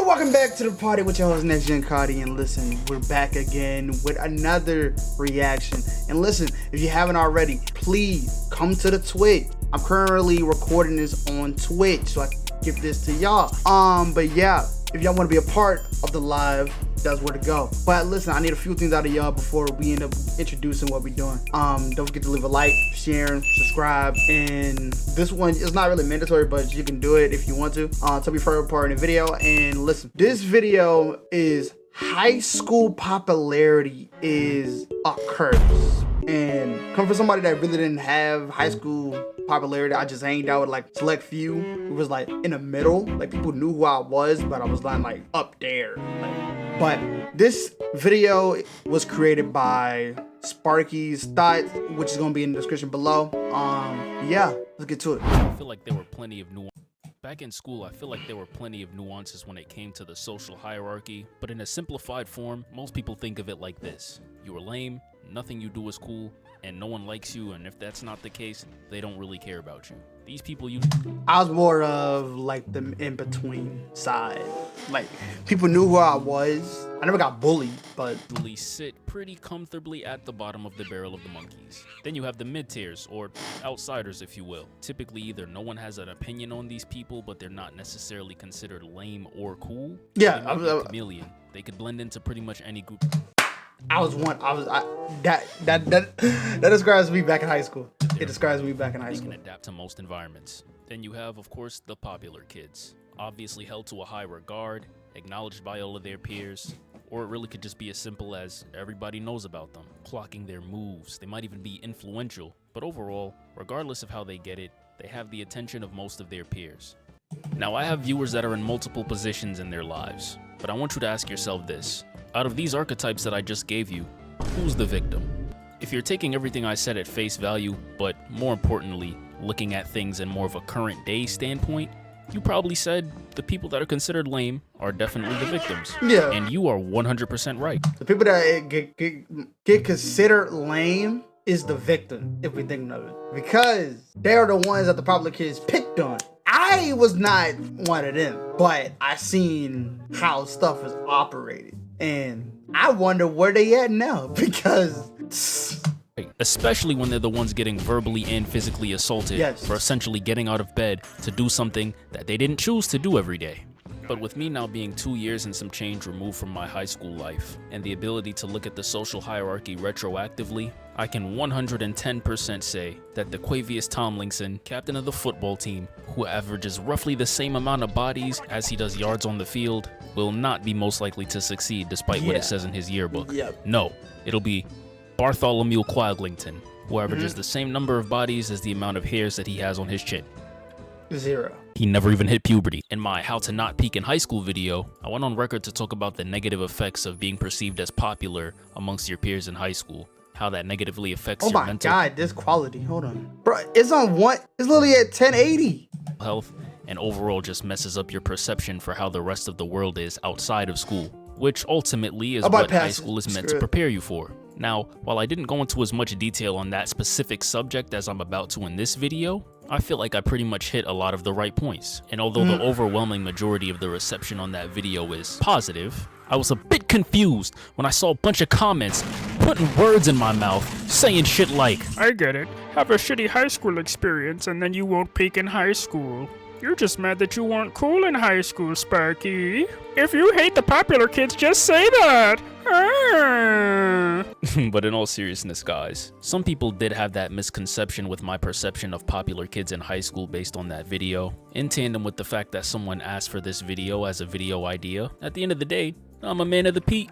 welcome back to the party with your host Next Gen Cardi, and listen, we're back again with another reaction. And listen, if you haven't already, please come to the Twitch. I'm currently recording this on Twitch, so I can give this to y'all. But yeah, if y'all want to be a part of the live, that's where to go. But listen, I need a few things out of y'all before we end up introducing what we're doing. Don't forget to leave a like, share, subscribe, and this one is not really mandatory, but you can do it if you want to. To be further part in the video. And listen, this video is high school popularity is a curse. And come from somebody that really didn't have high school popularity, I just hanged out with like select few. It was like in the middle, like people knew who I was, but I was not like up there. But this video was created by Sparky's Thoughts, which is gonna be in the description below. Yeah, let's get to it. I feel like there were plenty of nuances. Back in school, I feel like there were plenty of nuances when it came to the social hierarchy, but in a simplified form, most people think of it like this. You are lame, nothing you do is cool, and no one likes you, and if that's not the case, they don't really care about you. These people I was more of like the in-between side. Like, people knew who I was. I never got bullied, but usually sit pretty comfortably at the bottom of the barrel of the monkeys. Then you have the mid-tiers, or outsiders if you will. Typically either no one has an opinion on these people, but they're not necessarily considered lame or cool. Yeah, they might be a chameleon. They could blend into pretty much any group. That describes me back in high school. It describes me back in high school. They can adapt to most environments. Then you have, of course, the popular kids. Obviously held to a high regard, acknowledged by all of their peers, or it really could just be as simple as everybody knows about them, clocking their moves. They might even be influential, but overall, regardless of how they get it, they have the attention of most of their peers. Now, I have viewers that are in multiple positions in their lives, but I want you to ask yourself this. Out of these archetypes that I just gave you, who's the victim? If you're taking everything I said at face value, but more importantly, looking at things in more of a current day standpoint, you probably said the people that are considered lame are definitely the victims. Yeah. And you are 100% right. The people that get considered lame is the victim, if we think of it. Because they're the ones that the popular kids picked on. I was not one of them, but I seen how stuff is operated. And I wonder where they at now, because especially when they're the ones getting verbally and physically assaulted for essentially getting out of bed to do something that they didn't choose to do every day. But with me now being 2 years and some change removed from my high school life, and the ability to look at the social hierarchy retroactively, I can 110% say that the Quavius Tomlinson, captain of the football team, who averages roughly the same amount of bodies as he does yards on the field, will not be most likely to succeed despite what it says in his yearbook. No, it'll be Bartholomew Quaglington, who averages the same number of bodies as the amount of hairs that he has on his chin. 0. He never even hit puberty. In my How to Not Peak in High School video, I went on record to talk about the negative effects of being perceived as popular amongst your peers in high school. How that negatively affects your mental God, this quality. Hold on. Bro, it's on what? It's literally at 1080. Health, and overall just messes up your perception for how the rest of the world is outside of school, which ultimately is what high school is meant to prepare you for. Now, while I didn't go into as much detail on that specific subject as I'm about to in this video, I feel like I pretty much hit a lot of the right points. And although the overwhelming majority of the reception on that video is positive, I was a bit confused when I saw a bunch of comments putting words in my mouth, saying shit like, I get it. Have a shitty high school experience and then you won't peak in high school. You're just mad that you weren't cool in high school, Sparky. If you hate the popular kids, just say that. But in all seriousness, guys, some people did have that misconception with my perception of popular kids in high school based on that video, in tandem with the fact that someone asked for this video as a video idea. At the end of the day, I'm a man of the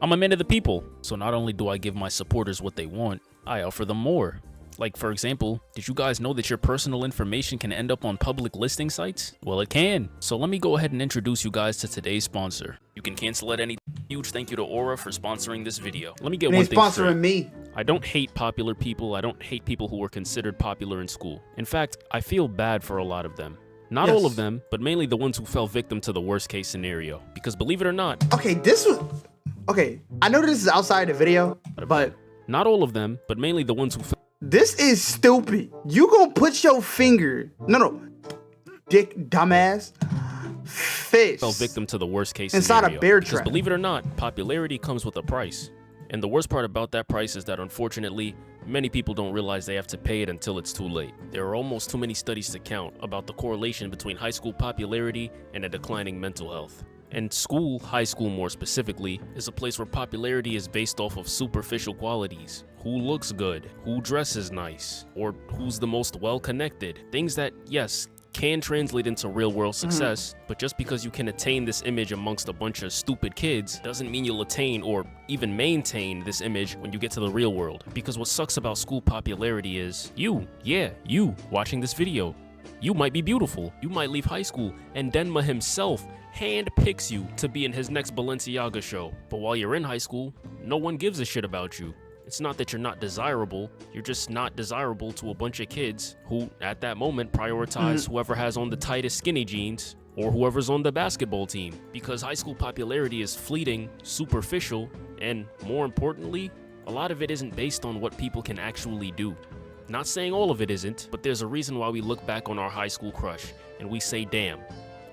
I'm a man of the people. So not only do I give my supporters what they want, I offer them more. Like, for example, did you guys know that your personal information can end up on public listing sites? Well, it can. So let me go ahead and introduce you guys to today's sponsor. You can cancel at any. Huge thank you to Aura for sponsoring this video. Let me get one thing straight. Sponsoring me. I don't hate popular people. I don't hate people who were considered popular in school. In fact, I feel bad for a lot of them. Not all of them, but mainly the ones who fell victim to the worst case scenario. Because believe it or not. Okay, I know this is outside the video, but not all of them, but mainly the ones who fell. This is stupid. You gonna put your finger, dick, dumbass. fish fell victim to the worst case inside scenario. a bear Because trap. believe it or not, popularity comes with a price. And the worst part about that price is that unfortunately, many people don't realize they have to pay it until it's too late. There are almost too many studies to count about the correlation between high school popularity and a declining mental health. And school, high school more specifically, is a place where popularity is based off of superficial qualities. Who looks good, who dresses nice, or who's the most well-connected. Things that, yes, can translate into real-world success, but just because you can attain this image amongst a bunch of stupid kids doesn't mean you'll attain or even maintain this image when you get to the real world. Because what sucks about school popularity is you watching this video. You might be beautiful. You might leave high school and Denma himself handpicks you to be in his next Balenciaga show. But while you're in high school, no one gives a shit about you. It's not that you're not desirable, you're just not desirable to a bunch of kids who, at that moment, prioritize whoever has on the tightest skinny jeans or whoever's on the basketball team. Because high school popularity is fleeting, superficial, and more importantly, a lot of it isn't based on what people can actually do. Not saying all of it isn't, but there's a reason why we look back on our high school crush and we say, damn,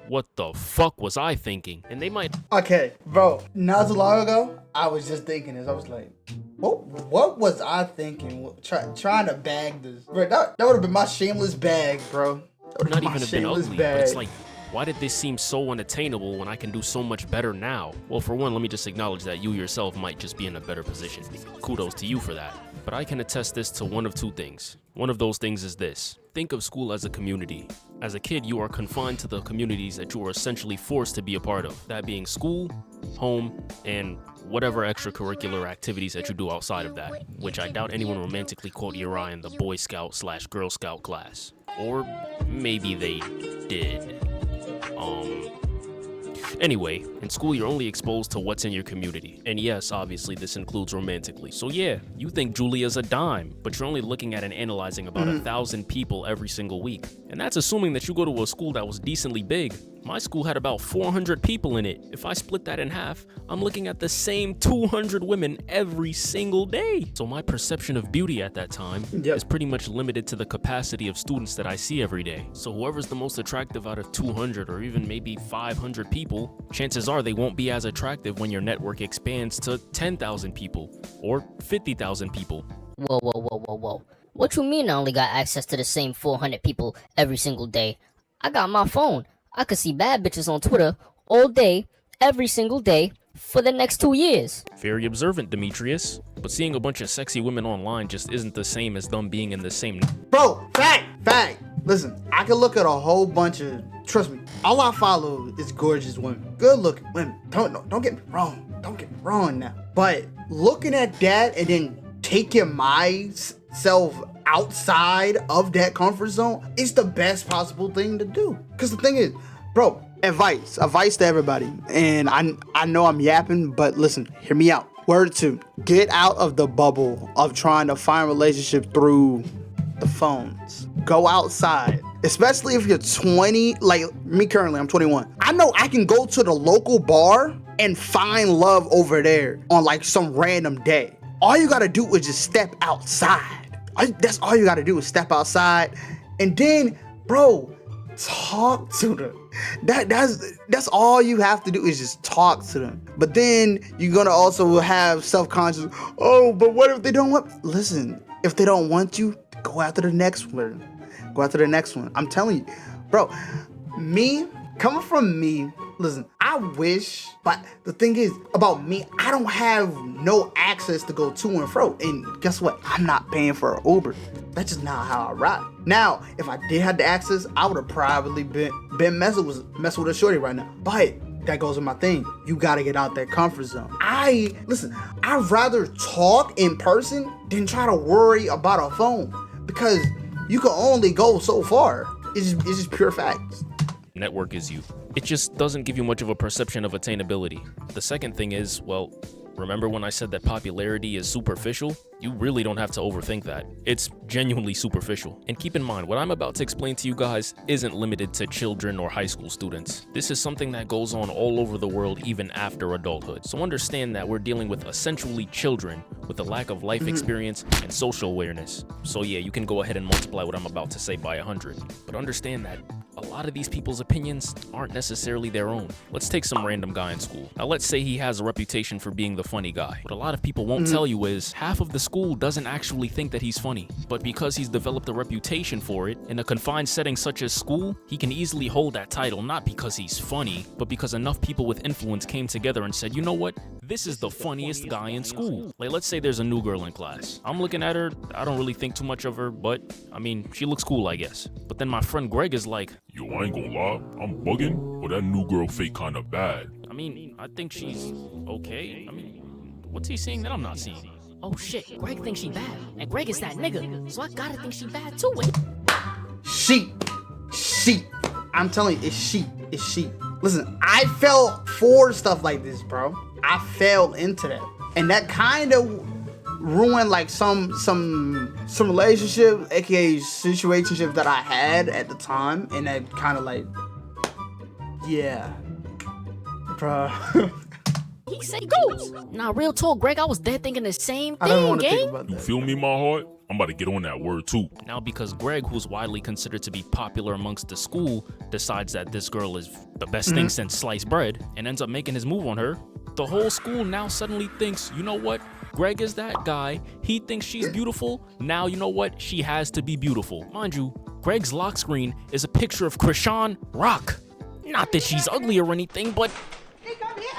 what the fuck was I thinking? And they might... Okay, bro, not too long ago, I was just thinking this. I was like, what was I thinking? Trying to bag this. Bro, that would have been my shameless bag, bro. Not even have been ugly, but it's like, why did this seem so unattainable when I can do so much better now? Well, for one, let me just acknowledge that you yourself might just be in a better position. Kudos to you for that. But I can attest this to one of two things. One of those things is this. Think of school as a community. As a kid, you are confined to the communities that you are essentially forced to be a part of. That being school, home, and whatever extracurricular activities that you do outside of that. Which I doubt anyone romantically quote your eye in the Boy Scout / Girl Scout class. Or maybe they did. Anyway, in school you're only exposed to what's in your community. And yes, obviously this includes romantically. So yeah, you think Julia's a dime, but you're only looking at and analyzing about 1,000 people every single week. And that's assuming that you go to a school that was decently big. My school had about 400 people in it. If I split that in half, I'm looking at the same 200 women every single day. So my perception of beauty at that time is pretty much limited to the capacity of students that I see every day. So whoever's the most attractive out of 200 or even maybe 500 people, chances are they won't be as attractive when your network expands to 10,000 people or 50,000 people. Whoa. What you mean I only got access to the same 400 people every single day? I got my phone. I could see bad bitches on Twitter all day, every single day, for the next 2 years. Very observant, Demetrius. But seeing a bunch of sexy women online just isn't the same as them being in the same... Bro, fact. Listen, I can look at a whole bunch of... Trust me, all I follow is gorgeous women. Good looking women. Don't get me wrong. Don't get me wrong now. But looking at that and then taking myself outside of that comfort zone is the best possible thing to do. Because the thing is, bro, advice to everybody. And I know I'm yapping, but listen, hear me out. Word 2, get out of the bubble of trying to find relationships through the phones. Go outside. Especially if you're 20, like me currently, I'm 21. I know I can go to the local bar and find love over there on like some random day. All you gotta do is just step outside. That's all you gotta do is step outside. And then, bro, talk to them. That's all you have to do is just talk to them. But then you're gonna also have self-conscious, oh, but what if they don't want... Listen, if they don't want you, go after the next one. I'm telling you, bro, coming from me, listen, I wish, but the thing is about me, I don't have no access to go to and fro. And guess what? I'm not paying for an Uber. That's just not how I ride. Now, if I did have the access, I would have probably been messing with a shorty right now. But that goes with my thing. You gotta get out that comfort zone. I'd rather talk in person than try to worry about a phone, because you can only go so far. It's just pure facts. Network is you. It just doesn't give you much of a perception of attainability. The second thing is, well, remember when I said that popularity is superficial? You really don't have to overthink that. It's genuinely superficial. And keep in mind, what I'm about to explain to you guys isn't limited to children or high school students. This is something that goes on all over the world even after adulthood. So understand that we're dealing with essentially children with a lack of life experience and social awareness. So yeah, you can go ahead and multiply what I'm about to say by 100. But understand that a lot of these people's opinions aren't necessarily their own. Let's take some random guy in school. Now let's say he has a reputation for being the funny guy. What a lot of people won't tell you is half of the school doesn't actually think that he's funny. But because he's developed a reputation for it, in a confined setting such as school, he can easily hold that title not because he's funny, but because enough people with influence came together and said, you know what? This is the funniest guy in school. Like, let's say there's a new girl in class. I'm looking at her, I don't really think too much of her, but I mean, she looks cool, I guess. But then my friend Greg is like, yo, I ain't gonna lie, I'm bugging, but that new girl fake kinda bad. I mean, I think she's okay. I mean, what's he seeing that I'm not seeing? Oh shit, Greg thinks she bad. And Greg is that nigga, so I gotta think she bad too. Sheep. I'm telling you, it's sheep. Listen, I fell for stuff like this, bro. I fell into that, and that kind of ruined like some relationship, aka situationships that I had at the time, and that kind of like, yeah, bro. He say goose. Nah, real talk, Greg, I was dead thinking the same I don't thing, want to think gang. about You that. feel me, my heart? I'm about to get on that word too. Now because Greg, who's widely considered to be popular amongst the school, decides that this girl is the best thing since sliced bread and ends up making his move on her, the whole school now suddenly thinks, you know what? Greg is that guy. He thinks she's beautiful. Now you know what? She has to be beautiful. Mind you, Greg's lock screen is a picture of Krishan Rock. Not that she's ugly or anything, but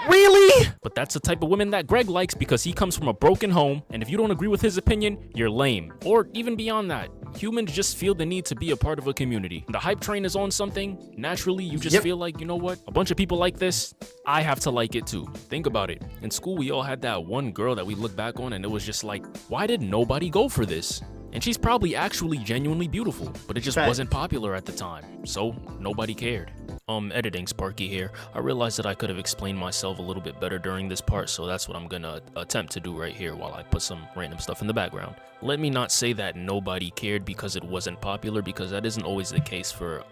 really? But that's the type of women that Greg likes because he comes from a broken home, and if you don't agree with his opinion, you're lame. Or even beyond that, humans just feel the need to be a part of a community. The hype train is on something, naturally you just feel like, you know what? A bunch of people like this, I have to like it too. Think about it. In school, we all had that one girl that we look back on and it was just like, why did nobody go for this? And she's probably actually genuinely beautiful, but it just wasn't popular at the time, so nobody cared. Editing Sparky here. I realized that I could have explained myself a little bit better during this part, so that's what I'm gonna attempt to do right here while I put some random stuff in the background. Let me not say that nobody cared because it wasn't popular, because that isn't always the case for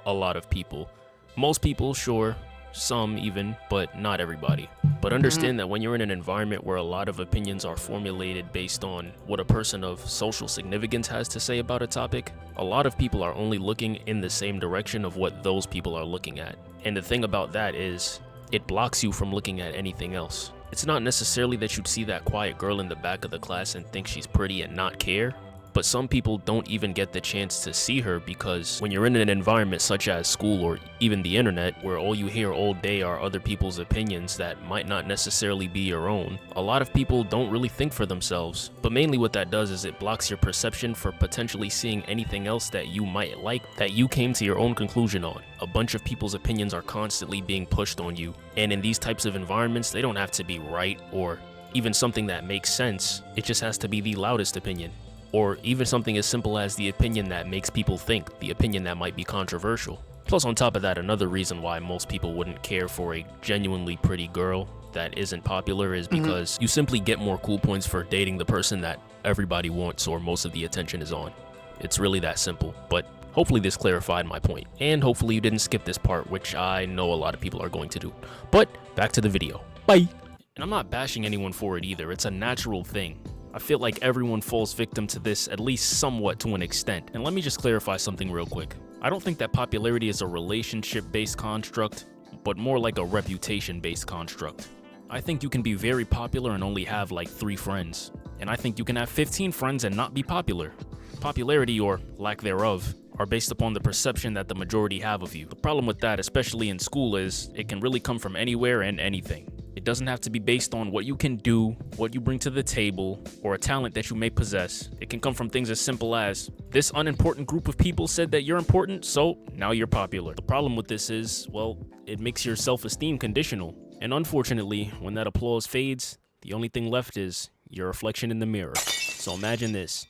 a lot of people. Most people, sure, some even, but not everybody. But understand that when you're in an environment where a lot of opinions are formulated based on what a person of social significance has to say about a topic, a lot of people are only looking in the same direction of what those people are looking at. And the thing about that is, it blocks you from looking at anything else. It's not necessarily that you'd see that quiet girl in the back of the class and think she's pretty and not care, but some people don't even get the chance to see her because when you're in an environment such as school or even the internet, where all you hear all day are other people's opinions that might not necessarily be your own, a lot of people don't really think for themselves. But mainly what that does is it blocks your perception for potentially seeing anything else that you might like that you came to your own conclusion on. A bunch of people's opinions are constantly being pushed on you, and in these types of environments, they don't have to be right or even something that makes sense. It just has to be the loudest opinion. Or even something as simple as the opinion that makes people think, the opinion that might be controversial. Plus, on top of that, another reason why most people wouldn't care for a genuinely pretty girl that isn't popular is because you simply get more cool points for dating the person that everybody wants or most of the attention is on. It's really that simple, but hopefully this clarified my point, and hopefully you didn't skip this part, which I know a lot of people are going to do. But back to the video. Bye! And I'm not bashing anyone for it either, it's a natural thing. I feel like everyone falls victim to this at least somewhat to an extent. And let me just clarify something real quick. I don't think that popularity is a relationship-based construct, but more like a reputation-based construct. I think you can be very popular and only have like 3 friends. And I think you can have 15 friends and not be popular. Popularity, or lack thereof, are based upon the perception that the majority have of you. The problem with that, especially in school, is it can really come from anywhere and anything. It doesn't have to be based on what you can do, what you bring to the table, or a talent that you may possess. It can come from things as simple as, this unimportant group of people said that you're important, so now you're popular. The problem with this is, well, it makes your self-esteem conditional. And unfortunately, when that applause fades, the only thing left is your reflection in the mirror. So imagine this.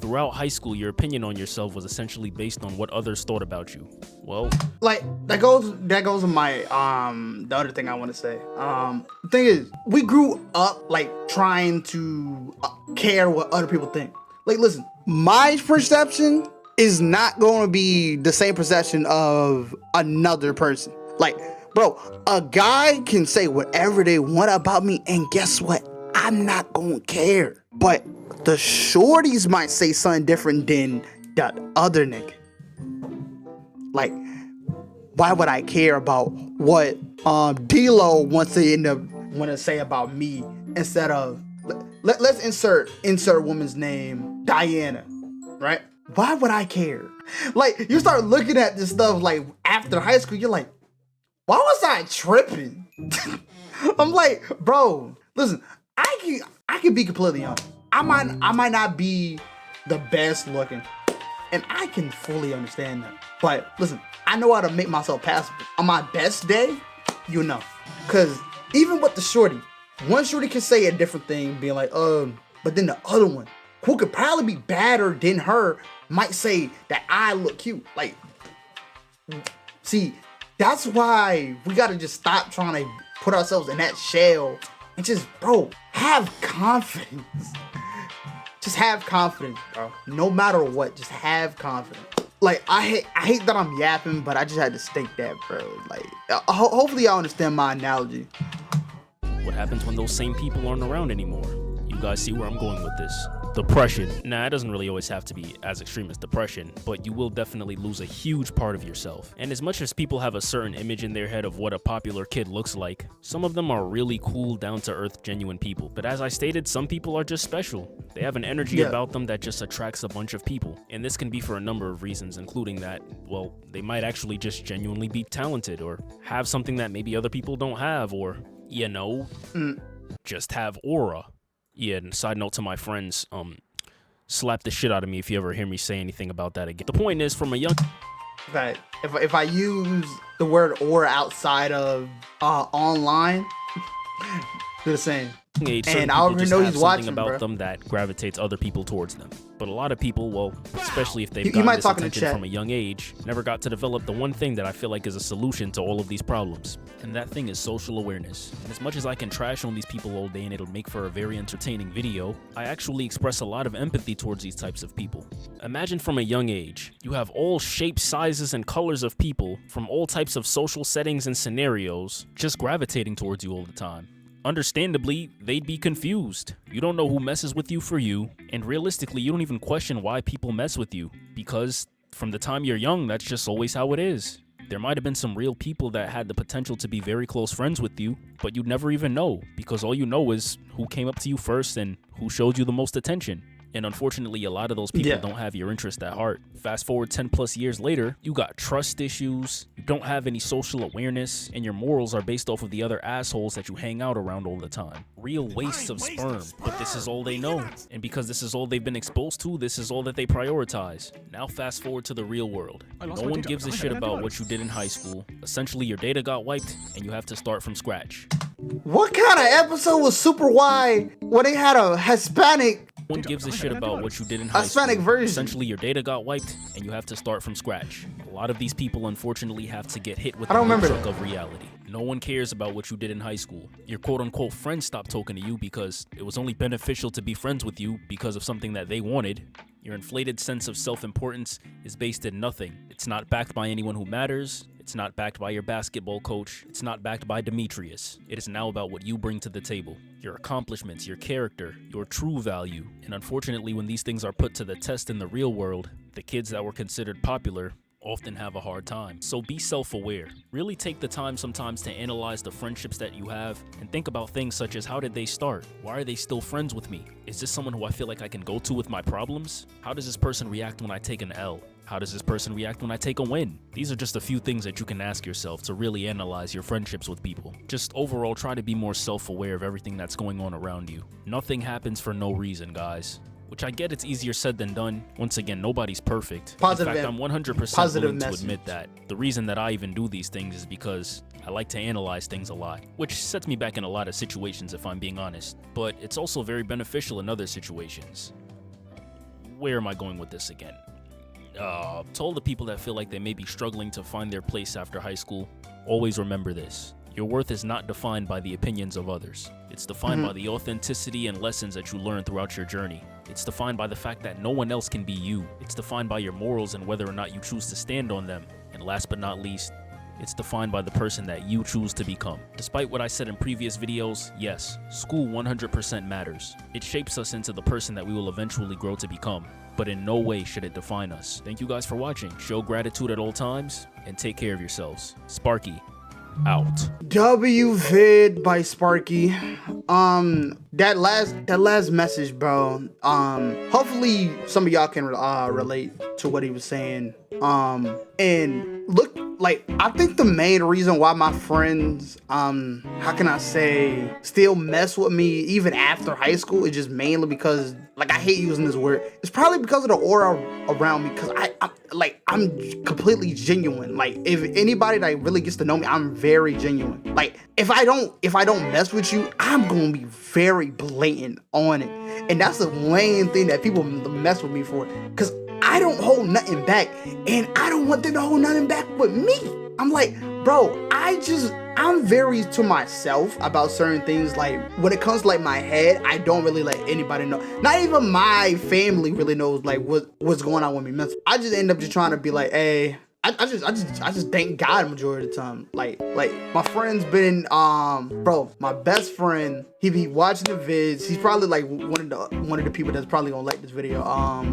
Throughout high school, your opinion on yourself was essentially based on what others thought about you. Well, Like that goes to my the other thing I want to say. The thing is, we grew up like trying to care what other people think. Like, listen, my perception is not going to be the same perception of another person. Like, bro, a guy can say whatever they want about me, and guess what? I'm not gonna care. But the shorties might say something different than that other nigga. Like, why would I care about what D-Lo wants to say about me instead of let's insert woman's name, Diana, right? Why would I care? Like, you start looking at this stuff like after high school, you're like, why was I tripping? I'm like, bro, listen, I can be completely honest. I might not be the best looking, and I can fully understand that. But listen, I know how to make myself passable. On my best day, you know. Cause even with the shorty, one shorty can say a different thing, being like, but then the other one, who could probably be badder than her, might say that I look cute. Like, see, that's why we gotta just stop trying to put ourselves in that shell and just, bro, have confidence. Just have confidence, bro. No matter what, just have confidence. Like, I hate that I'm yapping, but I just had to state that, bro. Like, hopefully y'all understand my analogy. What happens when those same people aren't around anymore? You guys see where I'm going with this. Depression. Nah, it doesn't really always have to be as extreme as depression, but you will definitely lose a huge part of yourself. And as much as people have a certain image in their head of what a popular kid looks like, some of them are really cool, down-to-earth, genuine people. But as I stated, some people are just special. They have an energy about them that just attracts a bunch of people. And this can be for a number of reasons, including that, well, they might actually just genuinely be talented, or have something that maybe other people don't have, or, you know, just have aura. Yeah, and side note to my friends, slap the shit out of me if you ever hear me say anything about that again. The point is, from a young... That if I use the word aura outside of online, they're the same. age, and I already know he's watching, about bro. them that gravitates other people towards them. But a lot of people, well, especially if they've You gotten might this talk in the attention chat. from a young age, never got to develop the one thing that I feel like is a solution to all of these problems. And that thing is social awareness. And as much as I can trash on these people all day and it'll make for a very entertaining video, I actually express a lot of empathy towards these types of people. Imagine from a young age, you have all shapes, sizes, and colors of people from all types of social settings and scenarios just gravitating towards you all the time. Understandably, they'd be confused. You don't know who messes with you for you, and realistically, you don't even question why people mess with you, because from the time you're young, that's just always how it is. There might have been some real people that had the potential to be very close friends with you, but you'd never even know, because all you know is who came up to you first and who showed you the most attention. And unfortunately, a lot of those people don't have your interest at heart. Fast forward 10 plus years later, you got trust issues, you don't have any social awareness, and your morals are based off of the other assholes that you hang out around all the time. Real wastes of sperm, but this is all they know. And because this is all they've been exposed to, this is all that they prioritize. Now fast forward to the real world. No one gives a shit about what you did in high school. Essentially, your data got wiped, and you have to start from scratch. What kind of episode was Super Y where they had a Hispanic? No one gives a shit about what you did in high Hispanic school. version. Essentially, your data got wiped, and you have to start from scratch. A lot of these people, unfortunately, have to get hit with I don't the remember truck of reality. No one cares about what you did in high school. Your quote-unquote friends stopped talking to you because it was only beneficial to be friends with you because of something that they wanted. Your inflated sense of self-importance is based in nothing. It's not backed by anyone who matters. It's not backed by your basketball coach. It's not backed by Demetrius. It is now about what you bring to the table. Your accomplishments, your character, your true value. And unfortunately, when these things are put to the test in the real world, the kids that were considered popular often have a hard time. So be self-aware. Really take the time sometimes to analyze the friendships that you have and think about things such as, how did they start? Why are they still friends with me? Is this someone who I feel like I can go to with my problems? How does this person react when I take an L? How does this person react when I take a win? These are just a few things that you can ask yourself to really analyze your friendships with people. Just overall, try to be more self-aware of everything that's going on around you. Nothing happens for no reason, guys. Which I get, it's easier said than done. Once again, nobody's perfect. Positive In fact, I'm 100% positive willing to message. admit that. The reason that I even do these things is because I like to analyze things a lot, which sets me back in a lot of situations if I'm being honest. But it's also very beneficial in other situations. Where am I going with this again? To all the people that feel like they may be struggling to find their place after high school, always remember this. Your worth is not defined by the opinions of others. It's defined by the authenticity and lessons that you learn throughout your journey. It's defined by the fact that no one else can be you. It's defined by your morals and whether or not you choose to stand on them. And last but not least, It's defined by the person that you choose to become. Despite what I said in previous videos, yes, school 100% matters. It shapes us into the person that we will eventually grow to become, but in no way should it define us. Thank you guys for watching. Show gratitude at all times, and take care of yourselves. Sparky, out. Vid by Sparky. That last message, bro. Hopefully some of y'all can relate to what he was saying. And look, like, I think the main reason why my friends, how can I say, still mess with me even after high school is just mainly because, like, I hate using this word. It's probably because of the aura around me, because I'm completely genuine. Like, if anybody that really gets to know me, I'm very genuine. Like, if I don't mess with you, I'm gonna be very blatant on it. And that's the main thing that people mess with me for, because I don't hold nothing back, and I don't want them to hold nothing back with me. I'm like, bro, I'm very to myself about certain things. Like, when it comes to, like, my head, I don't really let anybody know. Not even my family really knows, like, what's going on with me mentally. I just end up just trying to be like, hey, I just thank God majority of the time. Like my friend's been, bro, my best friend, he be watching the vids. He's probably like one of the people that's probably gonna like this video.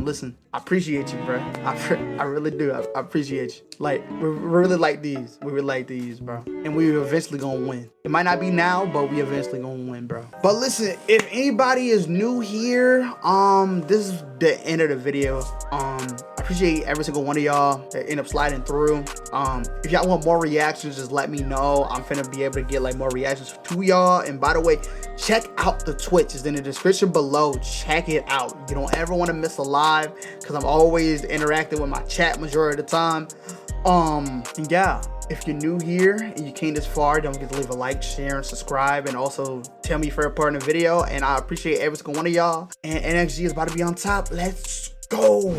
Listen, I appreciate you, bro. I really do. I appreciate you. Like, we really like these. We really like these, bro. And we eventually gonna win. It might not be now, but we eventually gonna win, bro. But listen, if anybody is new here, this is the end of the video. I appreciate every single one of y'all that end up sliding through. If y'all want more reactions, just let me know. I'm finna be able to get, like, more reactions to y'all. And by the way, check out the Twitch. It's in the description below. Check it out. You don't ever want to miss a live, because I'm always interacting with my chat majority of the time. And yeah, if you're new here and you came this far, don't forget to leave a like, share, and subscribe, and also tell me your favorite part in the video. And I appreciate every single one of y'all. And NXG is about to be on top. Let's go.